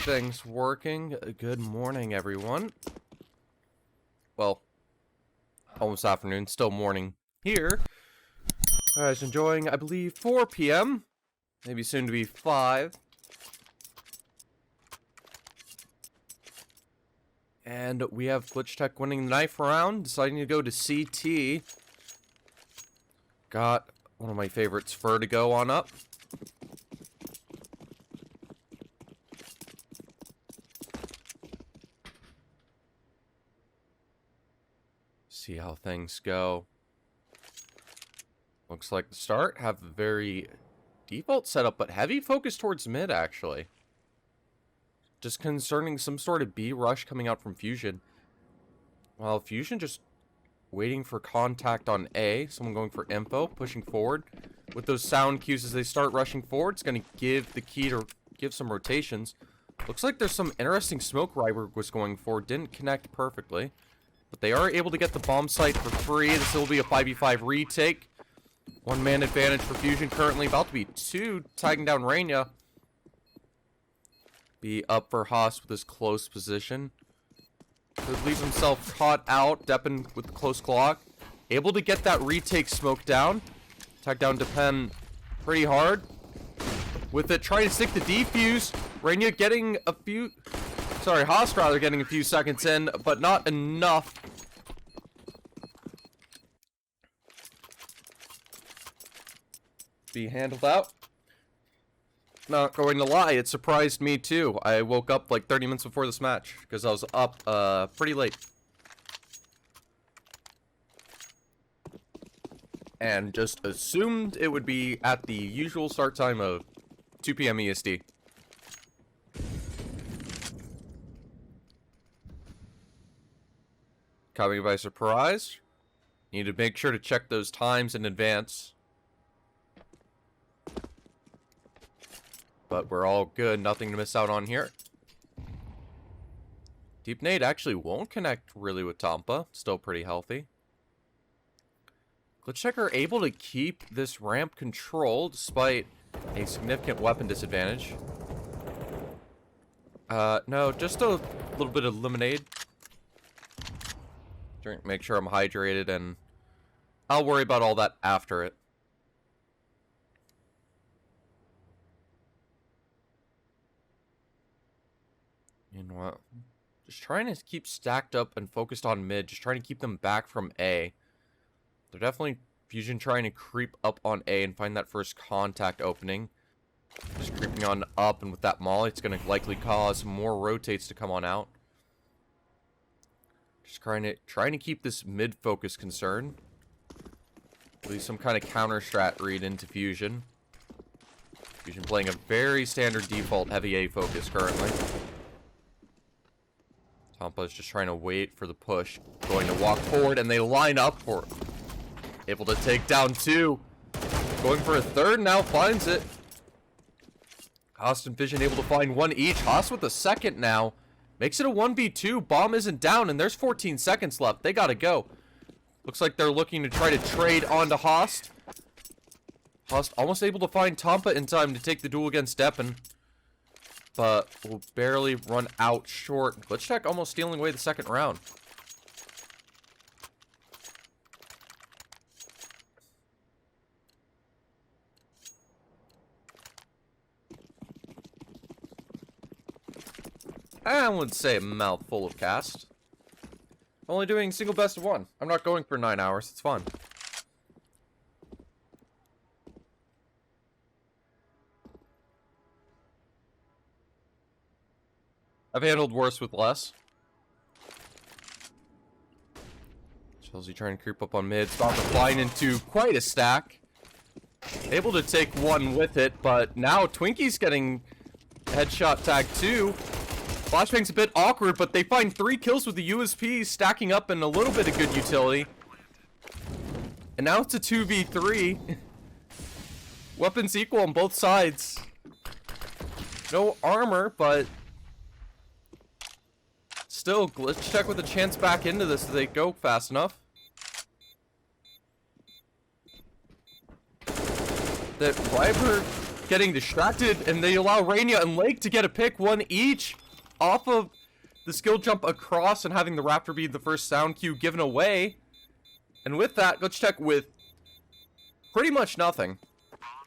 everything's working. Good morning, everyone. Well, almost afternoon, still morning here. You guys enjoying, I believe, 4 p.m. Maybe soon to be 5. And we have Glitchtech winning the knife round, deciding to go to CT. Got one of my favorites, Fur, to go on up. See how things go. Looks like the start have a very default setup, but heavy focus towards mid, actually. Just concerning some sort of B rush coming out from FUZION. While FUZION just waiting for contact on A. Someone going for info, pushing forward. With those sound cues as they start rushing forward, it's going to give the key to give some rotations. Looks like there's some interesting smoke Ryberg was going for. Didn't connect perfectly. But they are able to get the bomb site for free. This will be a 5v5 retake. One-man advantage for FUZION currently. About to be 2, tagging down Reina. Be up for Haas with his close position. Could leave himself caught out. Deppen with the close clock. Able to get that retake smoke down. Tag down Deppen pretty hard. With it, trying to stick the defuse. Reina getting a few... Sorry, Haas rather getting a few seconds in, but not enough. Be handled out. Not going to lie, it surprised me too. I woke up like 30 minutes before this match because I was up pretty late. And just assumed it would be at the usual start time of 2 p.m. EST. Caught me by surprise. Need to make sure to check those times in advance. But we're all good. Nothing to miss out on here. Deep nade actually won't connect really with Tampa. Still pretty healthy. Glitchtech are able to keep this ramp controlled despite a significant weapon disadvantage. No, just a little bit of lemonade. Drink, make sure I'm hydrated, and I'll worry about all that after it. You know what? Just trying to keep stacked up and focused on mid. Just trying to keep them back from A. They're definitely FUZION trying to creep up on A and find that first contact opening. Just creeping on up, and with that molly, it's going to likely cause more rotates to come on out. Just trying to keep this mid focus concern. At least some kind of counter strat read into FUZION. FUZION playing a very standard default heavy A focus currently. Tampa's just trying to wait for the push. Going to walk forward, and they line up for it. Able to take down 2. Going for a third, now finds it. Haas and FUZION able to find 1 each. Haas with a second now. Makes it a 1v2. Bomb isn't down, and there's 14 seconds left. They gotta go. Looks like they're looking to try to trade onto Haas. Haas almost able to find Tampa in time to take the duel against Deppen. But will barely run out short. Glitchtech almost stealing away the second round. I would say a mouthful of cast. Only doing single best of 1. I'm not going for 9 hours. It's fun. I've handled worse with less. Chelsea trying to creep up on mid. Stop flying into quite a stack. Able to take 1 with it, but now Twinkie's getting headshot tag 2. Flashbang's a bit awkward, but they find 3 kills with the USP stacking up in a little bit of good utility. And now it's a 2v3. Weapons equal on both sides. No armor, but still, Glitchtech with a chance back into this if they go fast enough. That Ryberg getting distracted, and they allow Rainia and Lake to get a pick, one each, off of the skill jump across and having the Raptor be the first sound cue given away. And with that, Glitchtech with pretty much nothing.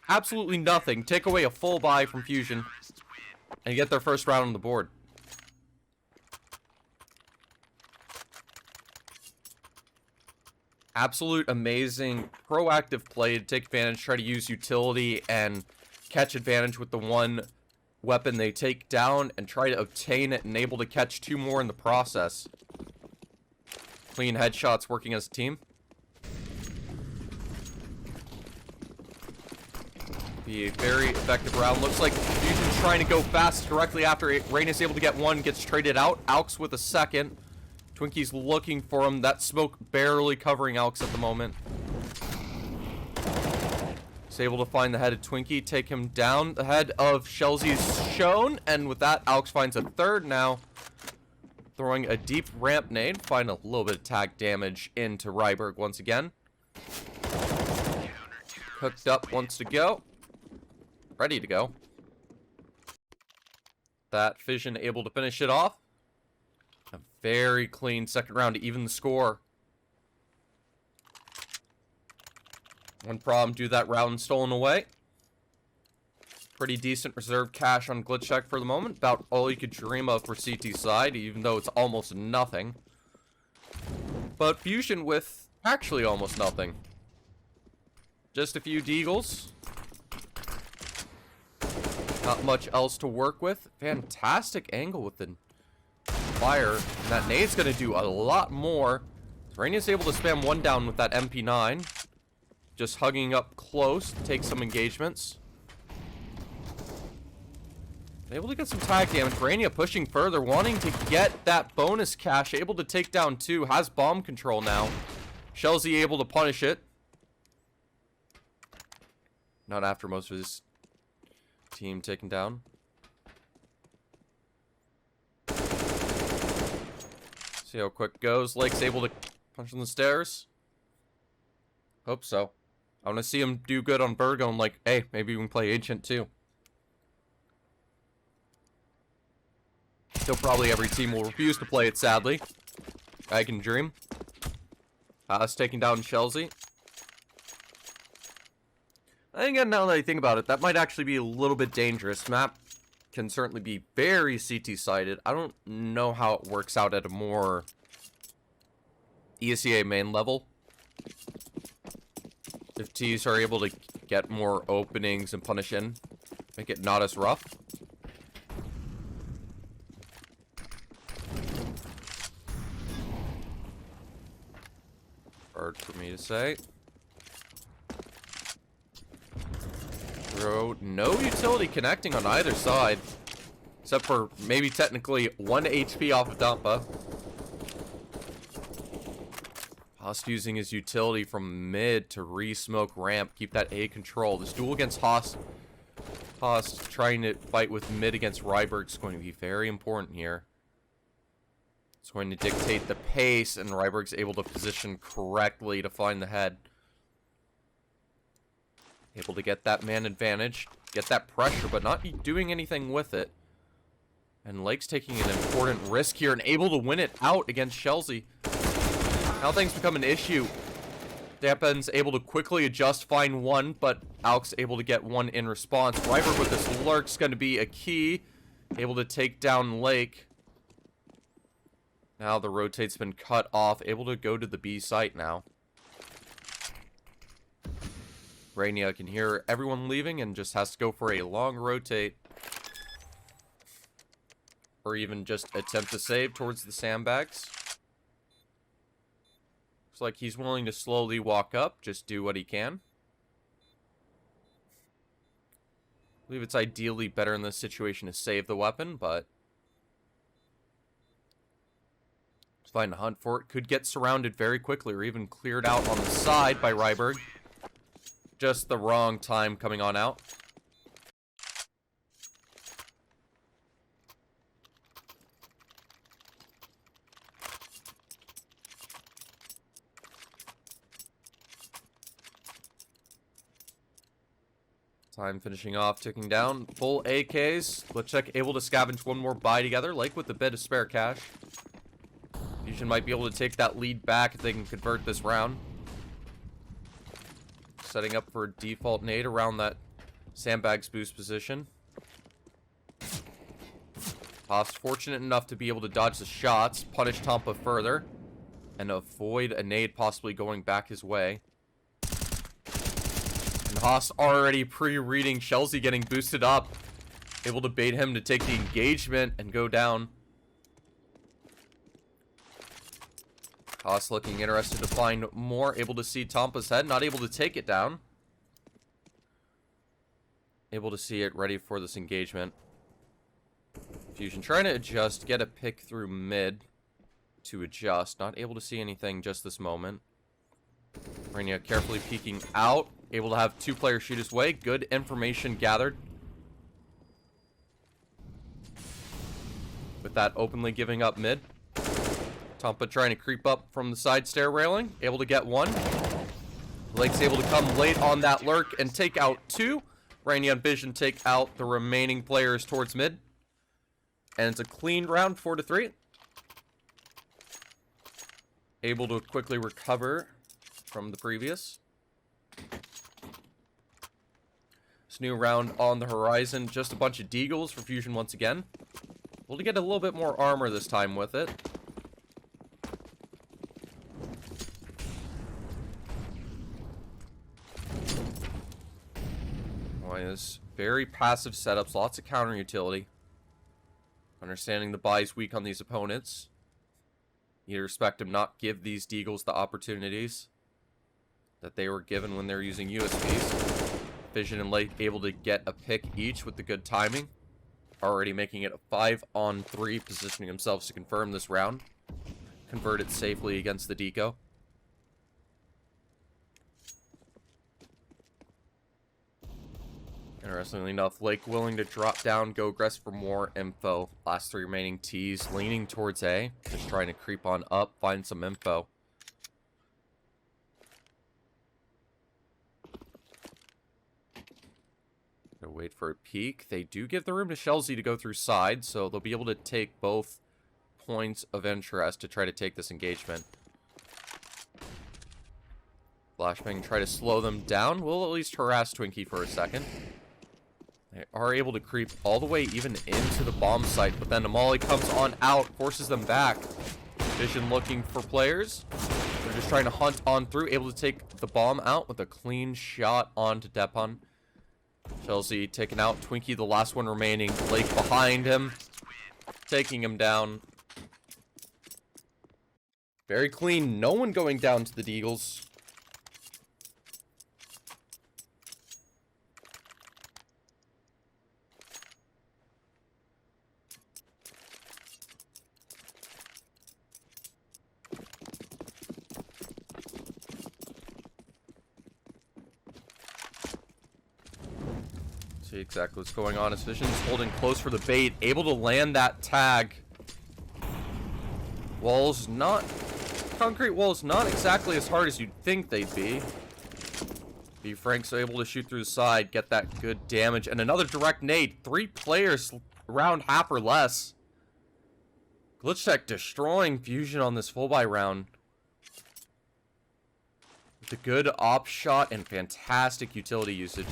Absolutely nothing. Take away a full buy from Fusion and get their first round on the board. Absolute amazing proactive play to take advantage, try to use utility and catch advantage with the one weapon they take down and try to obtain it and able to catch two more in the process. Clean headshots working as a team. Be a very effective round. Looks like Fusion's trying to go fast directly after it. Rain is able to get one, gets traded out. Alks with a second. Twinkie's looking for him. That smoke barely covering Alks at the moment. He's able to find the head of Twinkie, take him down. The head of Shelzy's shown, and with that, Alks finds a third now. Throwing a deep ramp nade, find a little bit of tag damage into Ryberg once again. Hooked up, wants to go. Ready to go. That FUZION able to finish it off. A very clean second round to even the score. One problem, do that round stolen away. Pretty decent reserve cash on Glitchtech for the moment. About all you could dream of for CT side, even though it's almost nothing. But FUZION with actually almost nothing. Just a few deagles. Not much else to work with. Fantastic angle with the fire. And that nade's going to do a lot more. Rainia's able to spam one down with that MP9. Just hugging up close to take some engagements. Able to get some tag damage. Rainia pushing further, wanting to get that bonus cash. Able to take down two. Has bomb control now. Shelzy able to punish it. Not after most of his team taken down. See how quick it goes. Lake's able to punch on the stairs. Hope so. I want to see him do good on Virgo and like, hey, maybe we can play Ancient too. Still probably every team will refuse to play it, sadly. I can dream. Haas taking down Shelzy. I think now that I think about it, that might actually be a little bit dangerous. Map can certainly be very CT-sided. I don't know how it works out at a more ESEA main level. If Ts are able to get more openings and punish in, make it not as rough. Hard for me to say. No utility connecting on either side. Except for maybe technically 1 HP off of Dampa. Host using his utility from mid to re-smoke ramp. Keep that A control. This duel against Host trying to fight with mid against Ryberg is going to be very important here. It's going to dictate the pace, and Ryberg's able to position correctly to find the head. Able to get that man advantage, get that pressure, but not doing anything with it. And Lake's taking an important risk here and able to win it out against Shelzy. Now things become an issue. Dampen's able to quickly adjust, find one, but Alk's able to get one in response. Ryberg with this lurk's going to be a key. Able to take down Lake. Now the rotate's been cut off. Able to go to the B site now. Rainia can hear everyone leaving and just has to go for a long rotate. Or even just attempt to save towards the sandbags. Looks like he's willing to slowly walk up, just do what he can. I believe it's ideally better in this situation to save the weapon, but let's find a hunt for it. Could get surrounded very quickly or even cleared out on the side by Ryberg. Just the wrong time coming on out. Time finishing off, ticking down. Full AKs. Glitchtech able to scavenge one more buy together, like with a bit of spare cash. FUZION might be able to take that lead back if they can convert this round. Setting up for a default nade around that sandbags boost position. Haas fortunate enough to be able to dodge the shots, punish Tampa further, and avoid a nade possibly going back his way. And Haas already pre-reading Chelsea getting boosted up, able to bait him to take the engagement and go down. Haas looking interested to find more, able to see Tampa's head, not able to take it down. Able to see it ready for this engagement. FUZION trying to adjust, get a pick through mid to adjust. Not able to see anything just this moment. Rania carefully peeking out. Able to have two players shoot his way. Good information gathered. With that openly giving up mid. Tampa trying to creep up from the side stair railing. Able to get one. Lake's able to come late on that lurk and take out two. Rania and FUZION take out the remaining players towards mid. And it's a clean round, 4-3. Able to quickly recover from the previous. This new round on the horizon. Just a bunch of deagles for FUZION once again. Able to get a little bit more armor this time with it. Is very passive setups, lots of counter utility. Understanding the buy is weak on these opponents. You respect them, not give these deagles the opportunities that they were given when they were using USBs. FUZION and Lake able to get a pick each with the good timing. Already making it a 5-on-3, positioning themselves to confirm this round. Convert it safely against the deco. Interestingly enough, Lake willing to drop down, go aggressive for more info. Last three remaining T's leaning towards A. Just trying to creep on up, find some info. Gonna wait for a peek. They do give the room to Chelsea to go through side, so they'll be able to take both points of interest to try to take this engagement. Flashbang try to slow them down. We'll at least harass Twinkie for a second. They are able to creep all the way even into the bomb site, but then Amali comes on out, forces them back. FUZION looking for players. They're just trying to hunt on through, able to take the bomb out with a clean shot onto Depon. Chelsea taking out Twinkie, the last one remaining. Lake behind him, taking him down. Very clean, no one going down to the Deagles. See exactly what's going on as FUZION's holding close for the bait, able to land that tag. Walls not... Concrete walls not exactly as hard as you'd think they'd be. B Frank's able to shoot through the side, get that good damage, and another direct nade. 3 players around half or less. Glitchtech destroying FUZION on this full buy round. With a good op shot and fantastic utility usage.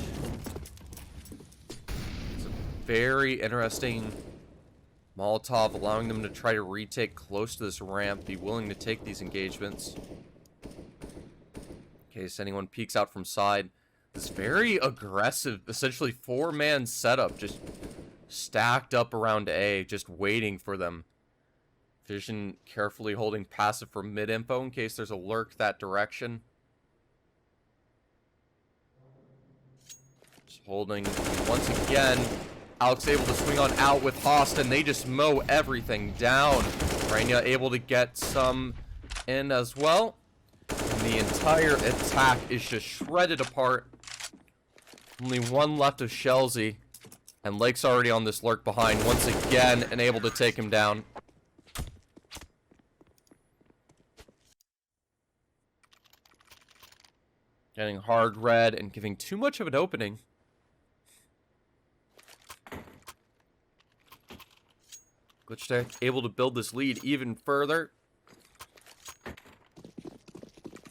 It's a very interesting Molotov, allowing them to try to retake close to this ramp, be willing to take these engagements. In case anyone peeks out from side. This very aggressive, essentially 4-man setup, just stacked up around A, just waiting for them. FUZION carefully holding passive for mid-info in case there's a lurk that direction. Just holding once again. Alex able to swing on out with Austin. They just mow everything down. Rania able to get some in as well. And the entire attack is just shredded apart. Only one left of Chelsea. And Lake's already on this lurk behind once again and able to take him down. Getting hard red and giving too much of an opening. Glitchtech able to build this lead even further.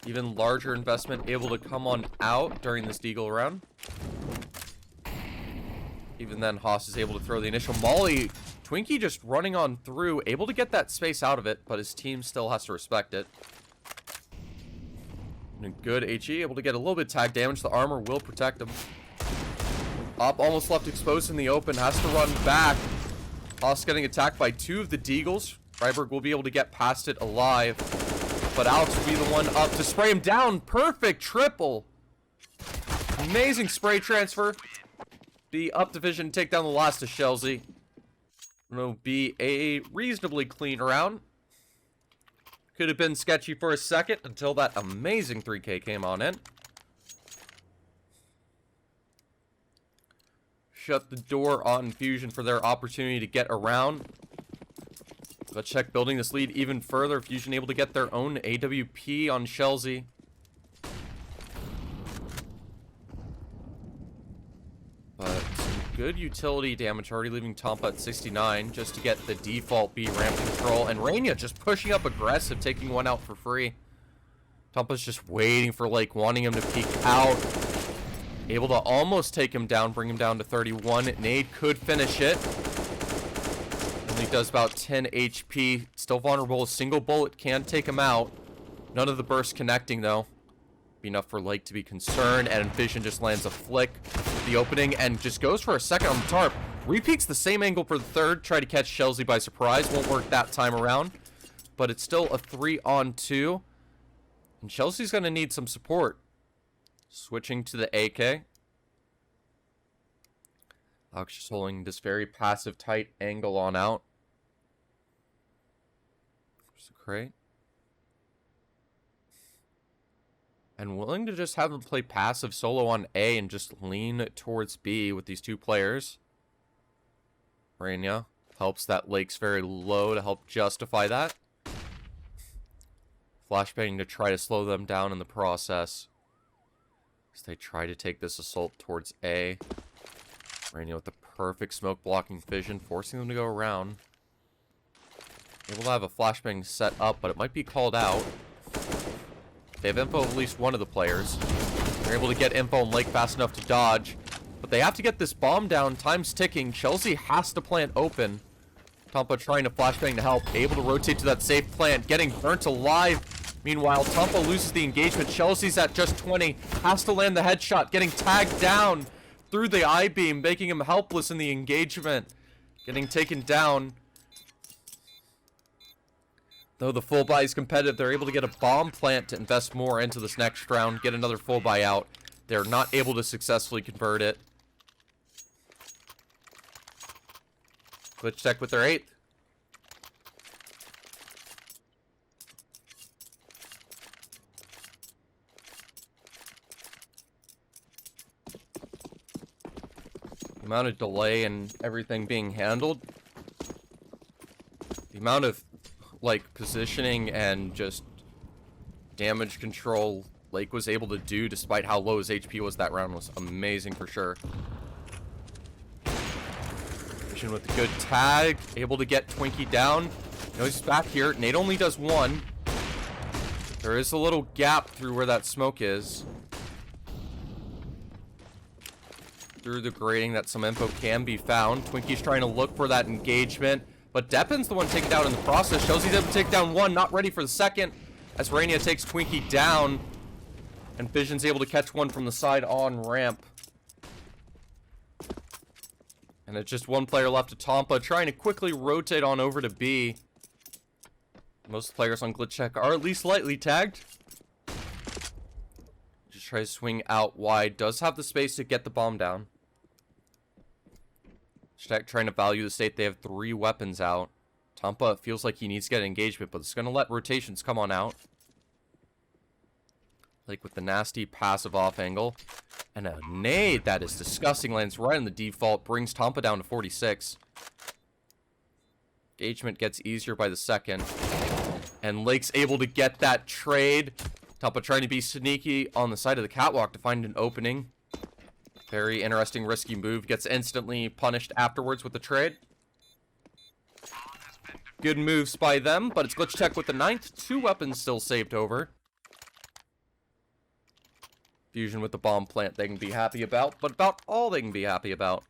Even larger investment able to come on out during this Deagle round. Even then, Haas is able to throw the initial molly. Twinkie just running on through, able to get that space out of it, but his team still has to respect it. And a good HE, able to get a little bit of tag damage. The armor will protect him. Op almost left exposed in the open, has to run back. Haas getting attacked by 2 of the Deagles. Freiburg will be able to get past it alive, but Alex will be the one up to spray him down. Perfect triple. Amazing spray transfer. Be up division, take down the last of Chelsea. It'll be a reasonably clean round. Could have been sketchy for a second until that amazing 3K came on in. Shut the door on Fusion for their opportunity to get around. Glitchtech building this lead even further. Fusion able to get their own AWP on Chelsea. But some good utility damage already leaving Tampa at 69 just to get the default B ramp control. And Rania just pushing up aggressive, taking one out for free. Tampa's just waiting for Lake, wanting him to peek out. Able to almost take him down, bring him down to 31. Nade could finish it. Only does about 10 HP. Still vulnerable. A single bullet can take him out. None of the bursts connecting, though. Be enough for Lake to be concerned. And Vision just lands a flick at the opening and just goes for a second on the tarp. Repeats the same angle for the third. Try to catch Chelsea by surprise. Won't work that time around. But it's still a 3-on-2. And Chelsea's going to need some support. Switching to the AK. Alex just holding this very passive tight angle on out. There's a crate. And willing to just have him play passive solo on A and just lean towards B with these 2 players. Rania helps that Lake's very low to help justify that. Flashbang to try to slow them down in the process. As they try to take this assault towards A. Rania with the perfect smoke blocking vision, forcing them to go around. Able to have a flashbang set up, but it might be called out. They have info of at least one of the players. They're able to get info on Lake fast enough to dodge. But they have to get this bomb down. Time's ticking. Chelsea has to plant open. Tampa trying to flashbang to help. Able to rotate to that safe plant. Getting burnt alive. Meanwhile, Tampa loses the engagement. Chelsea's at just 20. Has to land the headshot. Getting tagged down through the I-beam, making him helpless in the engagement. Getting taken down. Though the full buy is competitive, they're able to get a bomb plant to invest more into this next round. Get another full buy out. They're not able to successfully convert it. Glitchtech with their 8th. The amount of delay and everything being handled. The amount of, like, positioning and just damage control Lake was able to do despite how low his HP was that round was amazing for sure. Vision with a good tag. Able to get Twinkie down. No, he's back here. Nate only does 1. There is a little gap through where that smoke is. Through the grating that some info can be found. Twinkie's trying to look for that engagement. But Deppin's the one taken down in the process. Chelsea's able to take down 1. Not ready for the second. As Rania takes Twinkie down. And Vision's able to catch 1 from the side on ramp. And it's just 1 player left to Tampa. Trying to quickly rotate on over to B. Most players on Glitchtech are at least lightly tagged. Just tries to swing out wide. Does have the space to get the bomb down. Trying to value the state. They have 3 weapons out. Tampa feels like he needs to get engagement, but it's going to let rotations come on out. Like with the nasty passive off angle. And a nade that is disgusting. Lands right on the default. Brings Tampa down to 46. Engagement gets easier by the second. And Lake's able to get that trade. Tampa trying to be sneaky on the side of the catwalk to find an opening. Very interesting, risky move. Gets instantly punished afterwards with the trade. Good moves by them, but it's Glitchtech with the 9th. 2 weapons still saved over. Fusion with the bomb plant they can be happy about, but about all they can be happy about.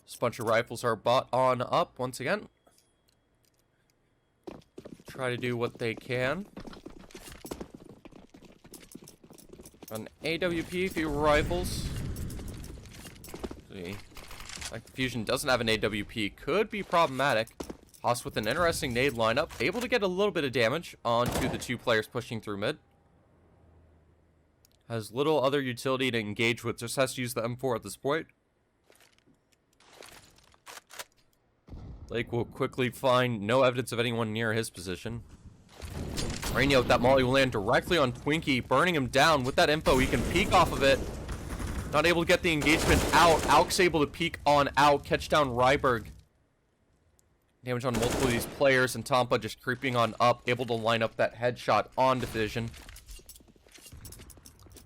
This bunch of rifles are bought on up once again. Try to do what they can. An AWP, few rifles. See. Like Fusion doesn't have an AWP, could be problematic. Haas with an interesting nade lineup, able to get a little bit of damage onto the 2 players pushing through mid. Has little other utility to engage with, just has to use the M4 at this point. Lake will quickly find no evidence of anyone near his position. Rainier with that molly will land directly on Twinkie, burning him down. With that info, he can peek off of it. Not able to get the engagement out. Alk's able to peek on out, catch down Ryberg. Damage on multiple of these players, and Tampa just creeping on up, able to line up that headshot on Division.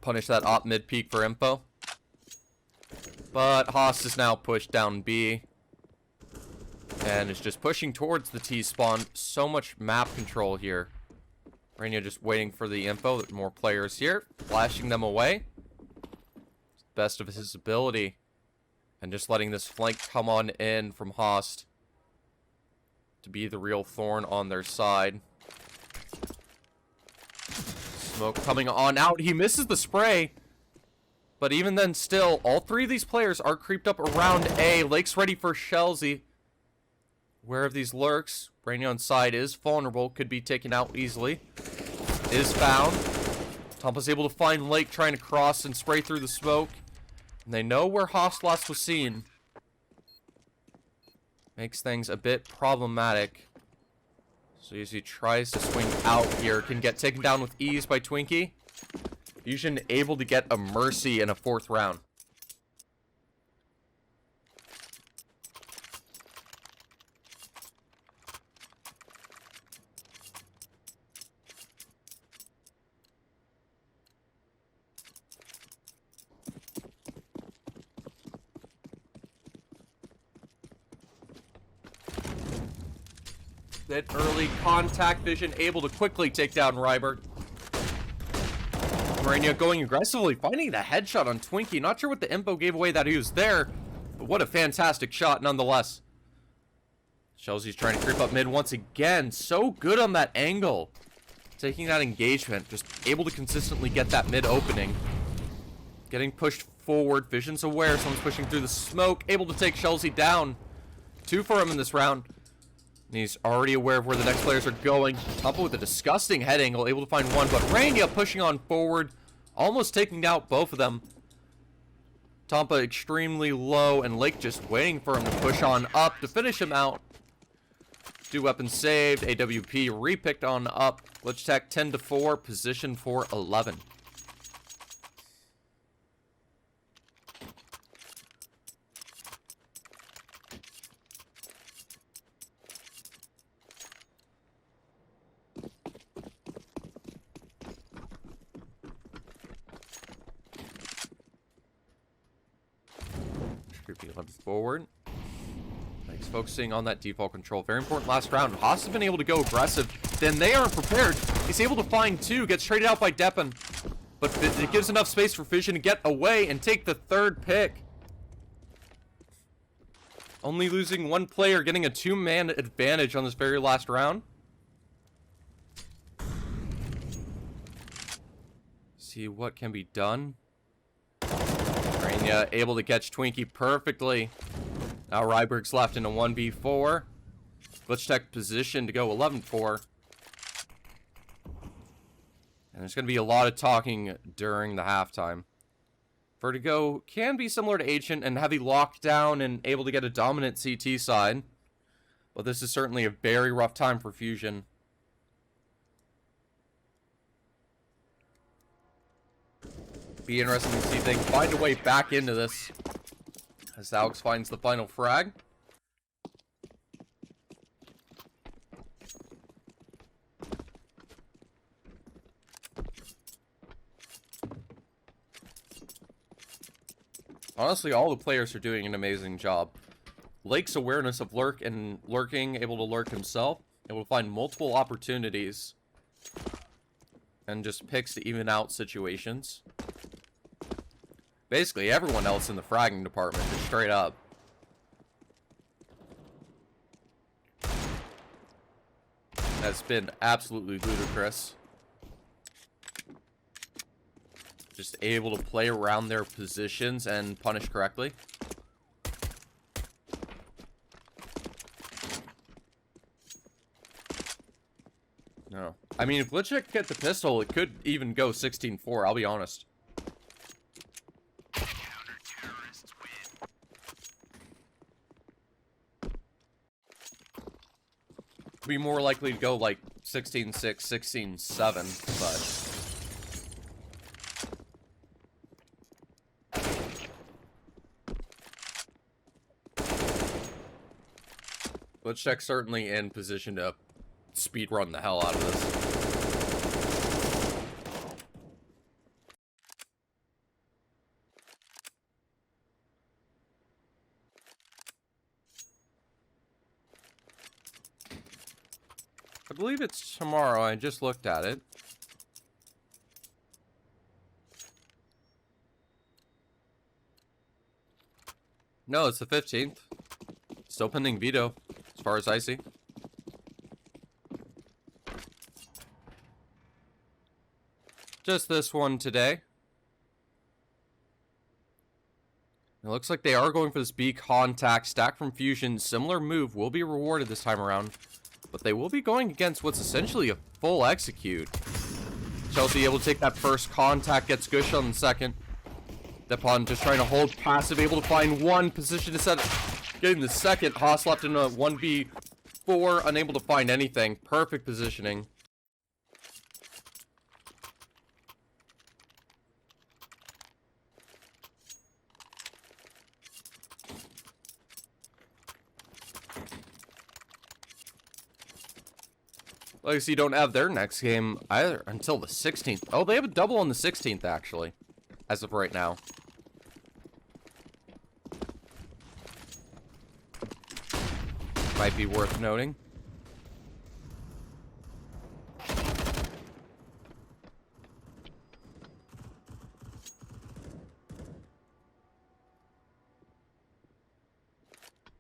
Punish that op mid peek for info. But Haas is now pushed down B. And is just pushing towards the T spawn. So much map control here. Rainier just waiting for the info. More players here. Flashing them away. Best of his ability. And just letting this flank come on in from Haas to be the real thorn on their side. Smoke coming on out. He misses the spray. But even then still, all 3 of these players are creeped up around A. Lake's ready for Shellsy. Aware of these lurks. Rainier on side is vulnerable. Could be taken out easily. Is found. Tampa's able to find Lake trying to cross and spray through the smoke. And they know where Hoslas was seen. Makes things a bit problematic. So as he tries to swing out here, can get taken down with ease by Twinkie. Fusion able to get a mercy in a 4th round. That early contact vision able to quickly take down Ryberg. Rainier going aggressively, finding the headshot on Twinkie. Not sure what the info gave away that he was there, but what a fantastic shot nonetheless. Chelsea's trying to creep up mid once again. So good on that angle. Taking that engagement, just able to consistently get that mid opening. Getting pushed forward, Vision's aware, someone's pushing through the smoke, able to take Chelsea down. 2 for him in this round. And he's already aware of where the next players are going. Tampa with a disgusting head angle, able to find one, but Rainier pushing on forward, almost taking out both of them. Tampa extremely low, and Lake just waiting for him to push on up to finish him out. 2 weapons saved, AWP repicked on up. Glitchtech 10-4, position for 11. Forward. He's focusing on that default control. Very important last round. Haas has been able to go aggressive. Then they aren't prepared. He's able to find 2. Gets traded out by Deppen. But it gives enough space for Fission to get away and take the 3rd pick. Only losing 1 player, getting a 2-man advantage on this very last round. See what can be done. Rainier able to catch Twinkie perfectly. Now Ryberg's left in a 1v4. Glitchtech position to go 11-4. And there's going to be a lot of talking during the halftime. Vertigo can be similar to Ancient and heavy lockdown and able to get a dominant CT side. But this is certainly a very rough time for Fusion. Be interesting to see if they can find a way back into this. As Alex finds the final frag. Honestly, all the players are doing an amazing job. Lake's awareness of lurking, able to lurk himself, able to find multiple opportunities, and just picks to even out situations. Basically, everyone else in the fragging department is straight up. Has been absolutely ludicrous. Just able to play around their positions and punish correctly. No. I mean, if Glitchtech get the pistol, it could even go 16-4, I'll be honest. Be more likely to go like 16-6, 16-7, but... Glitchtech certainly in position to speedrun the hell out of this. I believe it's tomorrow. I just looked at it. No, it's the 15th. Still pending veto, as far as I see. Just this one today. It looks like they are going for this B contact. Stack from Fusion. Similar move will be rewarded this time around. But they will be going against what's essentially a full execute. Chelsea able to take that first contact, gets Gush on the second. Depon just trying to hold passive, able to find one position to set it. Getting the second. Haas left in a 1v4, unable to find anything. Perfect positioning. Legacy don't have their next game either until the 16th. Oh, they have a double on the 16th, actually, as of right now. Might be worth noting.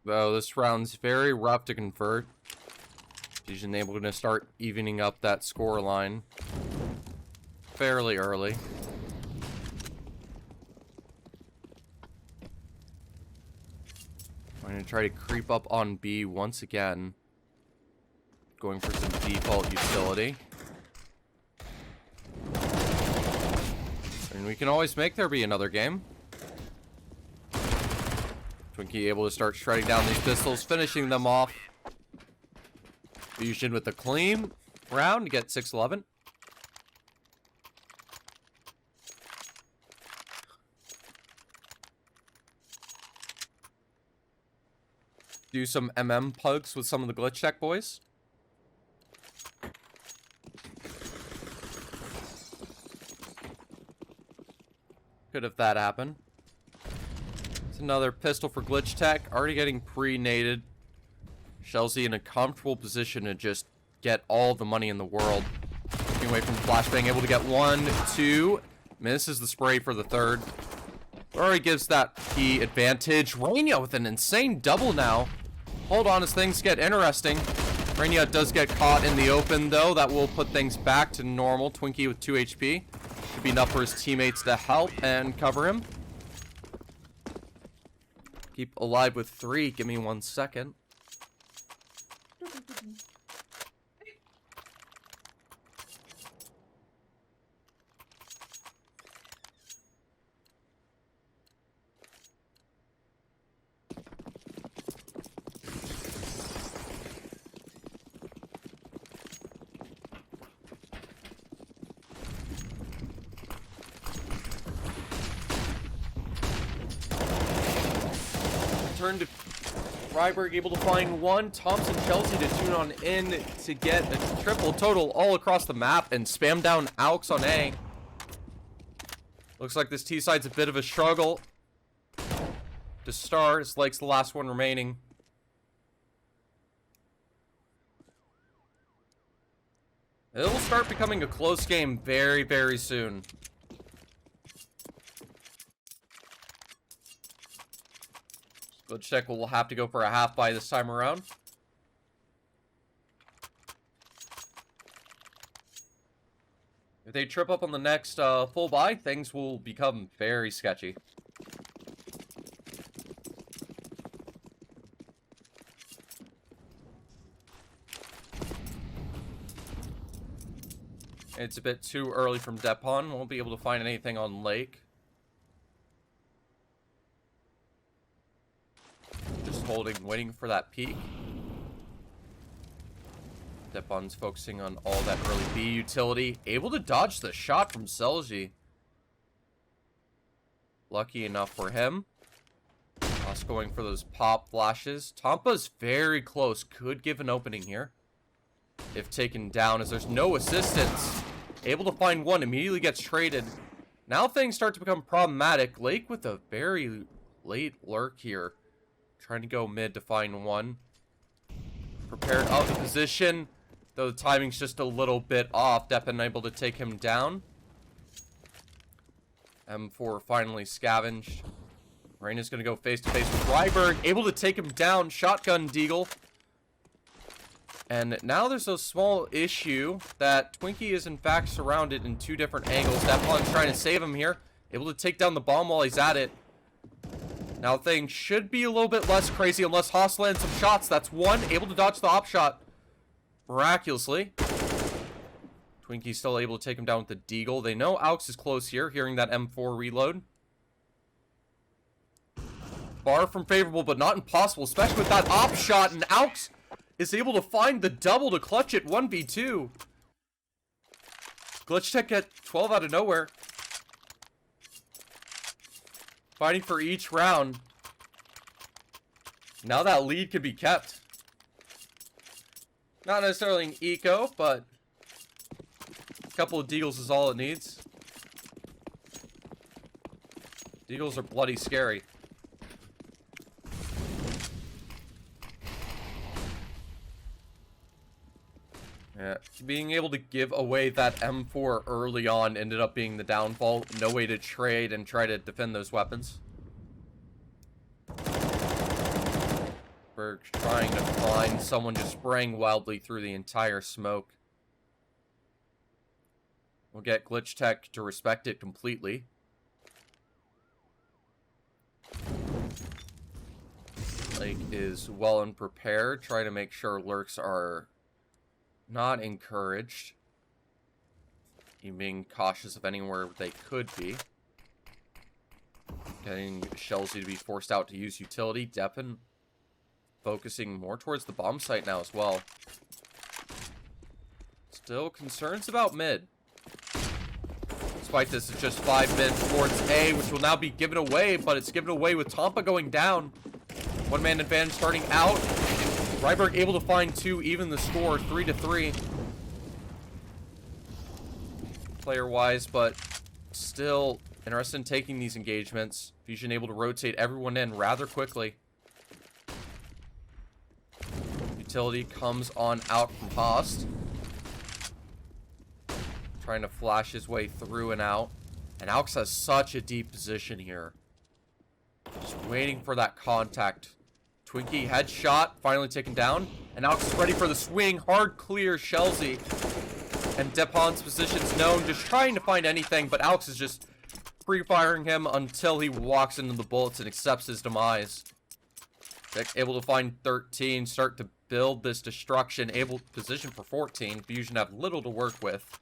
Though this round's very rough to convert. Fusion able to start evening up that score line fairly early. I'm going to try to creep up on B once again. Going for some default utility. And we can always make there be another game. Twinkie able to start shredding down these pistols, finishing them off. Fusion with a clean round to get 6-11. Do some pugs with some of the Glitchtech boys. Could have that happen. It's another pistol for Glitchtech. Already getting pre-nated. Chelsea in a comfortable position to just get all the money in the world. Looking away from flashbang, able to get 1, 2. Misses the spray for the third. Already gives that key advantage. Rainia with an insane double now. Hold on as things get interesting. Rainia does get caught in the open, though. That will put things back to normal. Twinkie with 2 HP. Should be enough for his teammates to help and cover him. Keep alive with 3. Give me 1 second. Turn to Freiburg, able to find 1. Thompson, Chelsea to tune on in to get a triple total all across the map and spam down Aux on A. Looks like this T side's a bit of a struggle to start. It's Lake's the last one remaining. It'll start becoming a close game very, very soon. Glitchtech will have to go for a half buy this time around. If they trip up on the next full buy, things will become very sketchy. It's a bit too early from Depon. Won't be able to find anything on Lake. Just holding, waiting for that peak. Depon's focusing on all that early B utility. Able to dodge the shot from Selji. Lucky enough for him. Us going for those pop flashes. Tampa's very close. Could give an opening here. If taken down, as there's no assistance. Able to find one. Immediately gets traded. Now things start to become problematic. Lake with a very late lurk here. Trying to go mid to find one. Prepared out the position. Though the timing's just a little bit off. Deppen able to take him down. M4 finally scavenged. Raina's going to go face-to-face with Ryberg. Able to take him down. Shotgun Deagle. And now there's a small issue that Twinkie is in fact surrounded in two different angles. Depon's trying to save him here. Able to take down the bomb while he's at it. Now things should be a little bit less crazy unless Haas lands some shots. That's one. Able to dodge the op shot. Miraculously. Twinkie's still able to take him down with the Deagle. They know Aux is close here, hearing that M4 reload. Far from favorable, but not impossible, especially with that op shot. And Aux is able to find the double to clutch it 1v2. Glitchtech get 12 out of nowhere. Fighting for each round. Now that lead can be kept. Not necessarily an eco, but a couple of Deagles is all it needs. Deagles are bloody scary. Yeah, being able to give away that M4 early on ended up being the downfall. No way to trade and try to defend those weapons. Berg trying to find someone, just spraying wildly through the entire smoke. We'll get Glitchtech to respect it completely. Lake is well and prepared, trying to make sure lurks are not encouraged. You being cautious of anywhere they could be. Getting Shelsey to be forced out to use utility. Deppen focusing more towards the bomb site now as well. Still concerns about mid. Despite this, it's just 5 men towards A, which will now be given away, but it's given away with Tampa going down. One man advantage starting out. Ryberg able to find 2, even the score, 3-3. Player-wise, but still interested in taking these engagements. Fusion able to rotate everyone in rather quickly. Utility comes on out from Host. Trying to flash his way through and out. And Aux has such a deep position here. Just waiting for that contact. Twinkie headshot, finally taken down. And Aux is ready for the swing. Hard clear, Shelsey. And Depon's position's known, just trying to find anything, but Aux is just free-firing him until he walks into the bullets and accepts his demise. Able to find 13, start to build this destruction. Able to position for 14. Fusion have little to work with.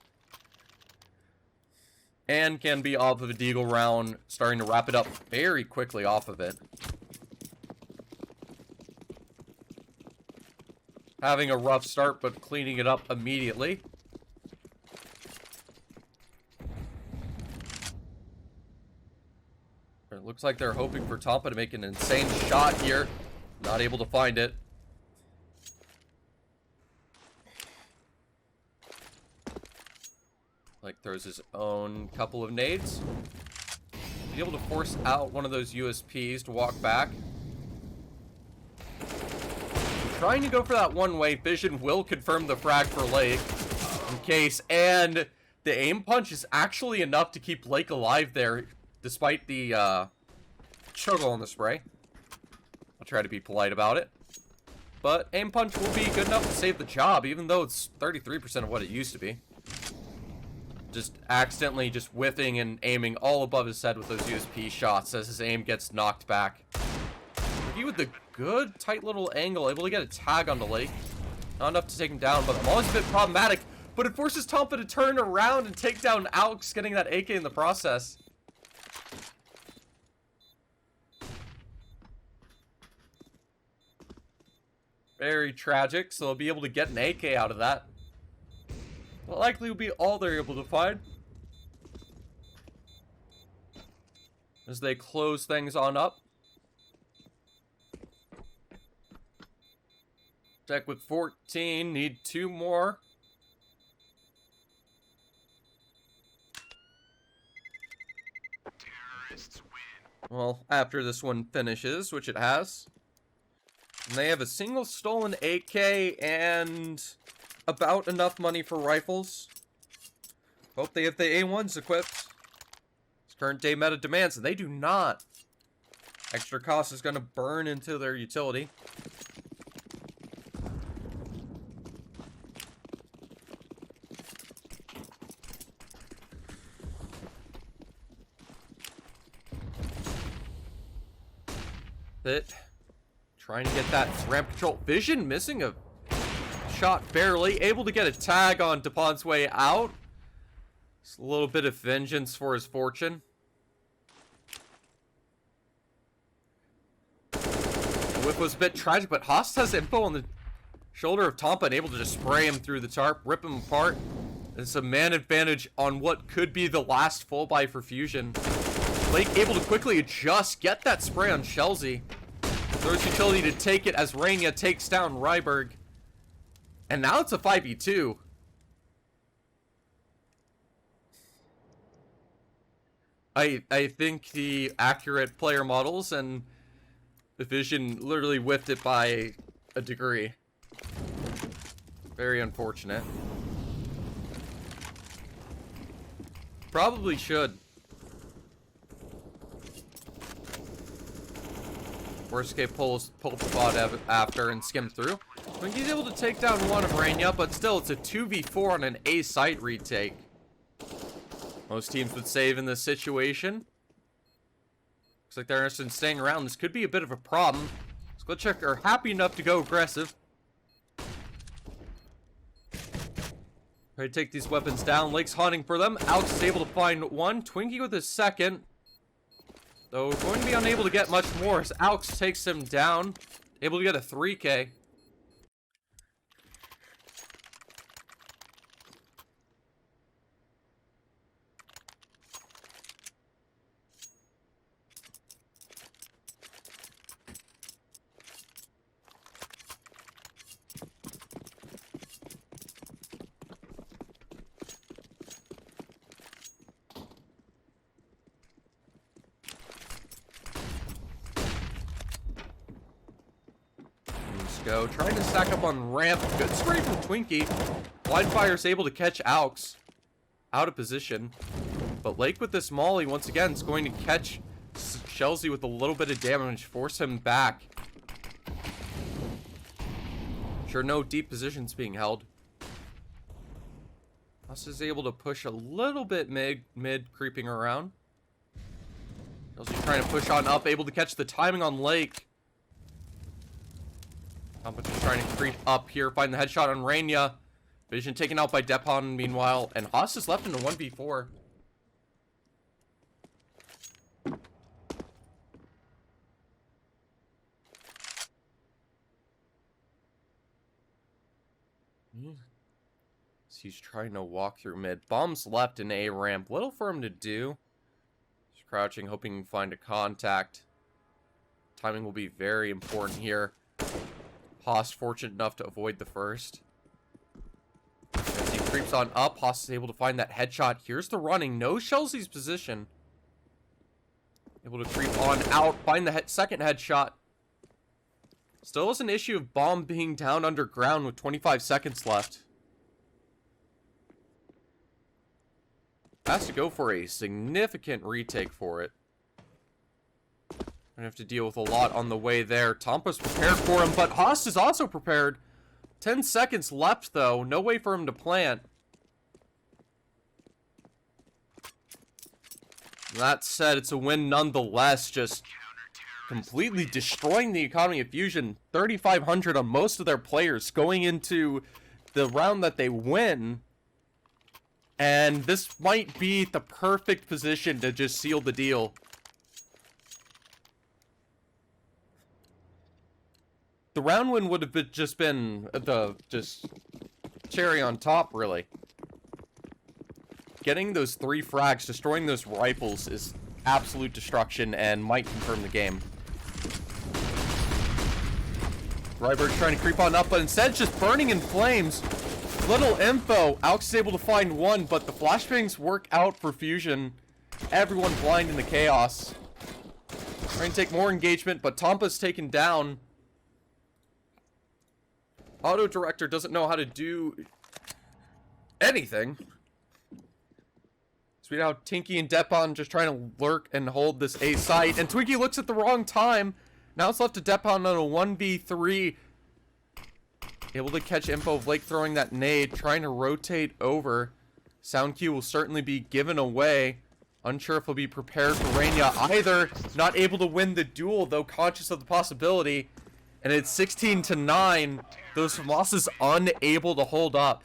And can be off of a Deagle round, starting to wrap it up very quickly off of it. Having a rough start, but cleaning it up immediately. It looks like they're hoping for Tampa to make an insane shot here. Not able to find it. Like throws his own couple of nades. Be able to force out one of those USPs to walk back. Trying to go for that one way. Vision will confirm the frag for Lake. in case. And the aim punch is actually enough to keep Lake alive there, despite the struggle on the spray. I'll try to be polite about it. But aim punch will be good enough to save the job, even though it's 33% of what it used to be. Just accidentally just whiffing and aiming all above his head with those USP shots as his aim gets knocked back. He with the good, tight little angle, able to get a tag on the Lake. Not enough to take him down, but the ball is a bit problematic. But it forces Tompa to turn around and take down Alex, getting that AK in the process. Very tragic, so they'll be able to get an AK out of that. Well, likely will be all they're able to find. As they close things on up. Tech with 14, need 2 more. Well, after this one finishes, which it has. And they have a single stolen AK and about enough money for rifles. Hope they have the A1s equipped. It's current day meta demands, and they do not. Extra cost is going to burn into their utility. Trying to get that ramp control. Vision missing a shot barely. Able to get a tag on DuPont's way out. It's a little bit of vengeance for his fortune. The whip was a bit tragic, but Haas has info on the shoulder of Tompa and able to just spray him through the tarp, rip him apart. It's a man advantage on what could be the last full buy for Fusion. Lake able to quickly adjust, get that spray on Chelsea. Throws utility to take it as Rania takes down Ryberg. And now it's a 5v2. I think the accurate player models and the vision literally whiffed it by a degree. Very unfortunate. Probably should. Worst case pulls the bot after and skim through. I think he's able to take down one of Rania, but still it's a 2v4 on an A site retake. Most teams would save in this situation. Looks like they're interested in staying around. This could be a bit of a problem. Glitchtech are happy enough to go aggressive. Try to take these weapons down. Lake's hunting for them. Alex is able to find one. Twinkie with his second. Though going to be unable to get much more as Alex takes him down. Able to get a 3K. Go. Trying to stack up on ramp. Good spray from Twinkie. Blindfire is able to catch Aux out of position. But Lake with this molly, once again, is going to catch Chelsea with a little bit of damage. Force him back. Sure, no deep positions being held. Us is able to push a little bit mid creeping around. Chelsea trying to push on up. Able to catch the timing on Lake. Just trying to creep up here, find the headshot on Rania. Vision taken out by Depon meanwhile, and Haas is left in a 1v4. So he's trying to walk through mid. Bombs left in A ramp. Little for him to do. He's crouching, hoping to find a contact. Timing will be very important here. Haas fortunate enough to avoid the first. As he creeps on up, Haas is able to find that headshot. Here's the running. Knows Chelsea's position. Able to creep on out, find the second headshot. Still is an issue of bomb being down underground with 25 seconds left. Has to go for a significant retake for it. Gonna have to deal with a lot on the way there. Tampa's prepared for him, but Haas is also prepared. 10 seconds left, though. No way for him to plant. That said, it's a win nonetheless. Just completely destroying the economy of Fusion. 3,500 on most of their players going into the round that they win. And this might be the perfect position to just seal the deal. The round win would have just been the cherry on top, really. Getting those 3 frags, destroying those rifles is absolute destruction and might confirm the game. Ryberg trying to creep on up, but instead just burning in flames. Little info. Alex is able to find one, but the flashbangs work out for Fusion. Everyone blind in the chaos. Trying to take more engagement, but Tampa's taken down. Auto Director doesn't know how to do anything. So we now Tinky and Depon just trying to lurk and hold this A site. And Twinkie looks at the wrong time. Now it's left to Depon on a 1v3. Able to catch info of Blake throwing that nade. Trying to rotate over. Sound cue will certainly be given away. Unsure if he'll be prepared for Rainia either. Not able to win the duel, though conscious of the possibility. And it's 16-9. Those losses unable to hold up.